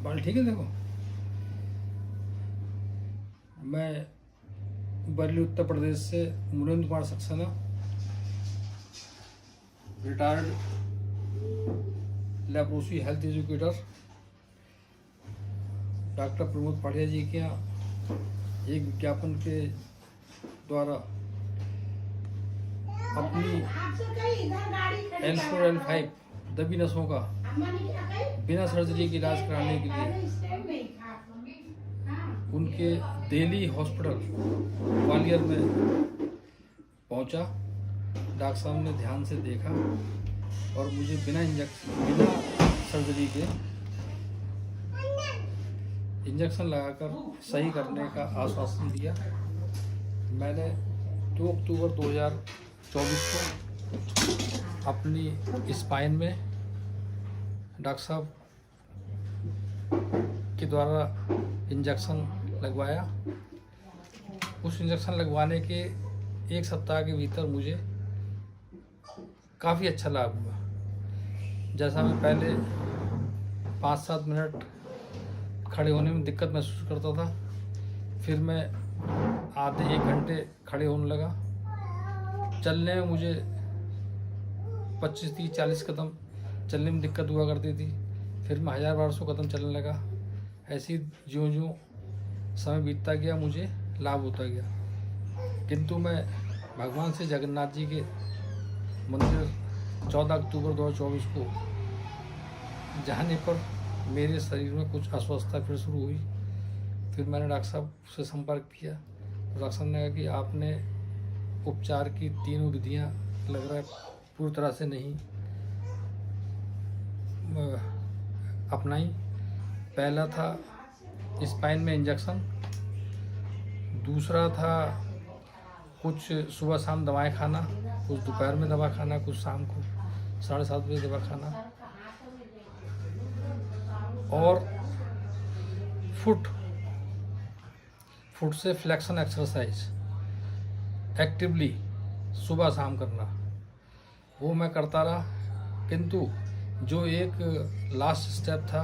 बाल ठीक है। देखो, मैं बरेली उत्तर प्रदेश से Murendra Kumar Saxena, retired leprosy health educator, doctor Pramod Padia ji के यहाँ एक विज्ञापन के द्वारा अपनी L4 L5 दबी नसों का बिना सर्जरी के इलाज कराने के लिए उनके दिल्ली हॉस्पिटल ग्वालियर में पहुंचा। डॉक्टर साहब ने ध्यान से देखा और मुझे बिना सर्जरी के इंजेक्शन लगाकर सही करने का आश्वासन दिया। मैंने 2 अक्टूबर 2024 को अपनी स्पाइन में डॉक्टर साहब के द्वारा इंजेक्शन लगवाया। उस इंजेक्शन लगवाने के 1 सप्ताह के भीतर मुझे काफ़ी अच्छा लाभ हुआ। जैसा मैं पहले 5-7 मिनट खड़े होने में दिक्कत महसूस करता था, फिर मैं आधे 1 घंटे खड़े होने लगा। चलने में मुझे 25-30-40 कदम चलने में दिक्कत हुआ करती थी, फिर मैं 1000-1200 कदम चलने लगा। ऐसी ज्यों-ज्यों समय बीतता गया मुझे लाभ होता गया। किंतु मैं भगवान श्री जगन्नाथ जी के मंदिर 14 अक्टूबर 2024 को जाने पर मेरे शरीर में कुछ अस्वस्थता फिर शुरू हुई। फिर मैंने डॉक्टर साहब से संपर्क किया। डॉक्टर साहब ने कहा कि आपने उपचार की 3 विधियां लग रहा है पूरी तरह से नहीं अपनाई। पहला था स्पाइन में इंजेक्शन, दूसरा था कुछ सुबह शाम दवाएं खाना, कुछ दोपहर में दवा खाना, कुछ शाम को 7:30 बजे दवा खाना, और फुट से फ्लेक्शन एक्सरसाइज एक्टिवली सुबह शाम करना, वो मैं करता रहा। किंतु जो एक लास्ट स्टेप था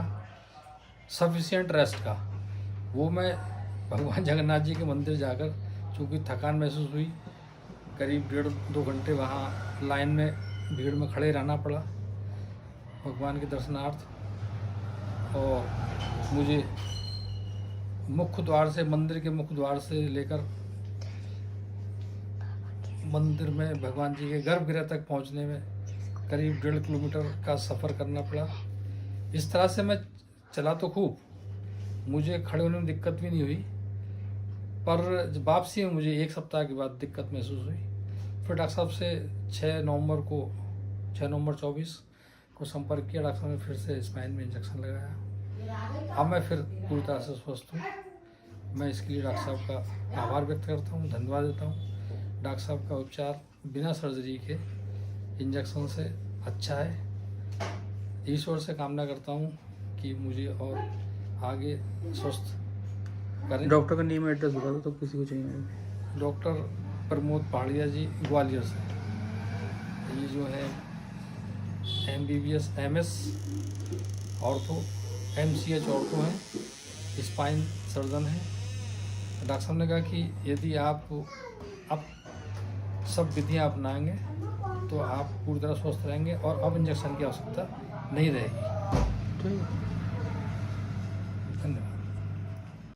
सफिशिएंट रेस्ट का, वो मैं भगवान जगन्नाथ जी के मंदिर जाकर, चूँकि थकान महसूस हुई, करीब 1.5-2 घंटे वहाँ लाइन में भीड़ में खड़े रहना पड़ा भगवान के दर्शनार्थ। और मुझे मुख्य द्वार से, मंदिर के मुख्य द्वार से लेकर मंदिर में भगवान जी के गर्भगृह तक पहुंचने में करीब 1.5 किलोमीटर का सफ़र करना पड़ा। इस तरह से मैं चला तो खूब, मुझे खड़े होने में दिक्कत भी नहीं हुई, पर वापसी में मुझे 1 सप्ताह के बाद दिक्कत महसूस हुई। फिर डॉक्टर साहब से 6 नवंबर 2024 को संपर्क किया। डॉक्टर साहब ने फिर से स्पाइन में इंजेक्शन लगाया। अब मैं फिर पूरी तरह से स्वस्थ हूँ। मैं इसके लिए डॉक्टर साहब का आभार व्यक्त करता हूँ, धन्यवाद देता हूँ। डॉक्टर साहब का उपचार बिना सर्जरी के इंजेक्शन से अच्छा है। ईश्वर से कामना करता हूँ कि मुझे और आगे स्वस्थ करें। डॉक्टर का नेम एड्रेस बता दो तो किसी को चाहिए। डॉक्टर प्रमोद पाड़िया जी, ग्वालियर से। ये जो है MBBS MS ortho, MCH ortho हैं, स्पाइन सर्जन हैं। डॉक्टर साहब ने कहा कि यदि आप अब सब विधियां अपनाएंगे तो आप पूरी तरह स्वस्थ रहेंगे और अब इंजेक्शन की आवश्यकता नहीं रहेगी। ठीक।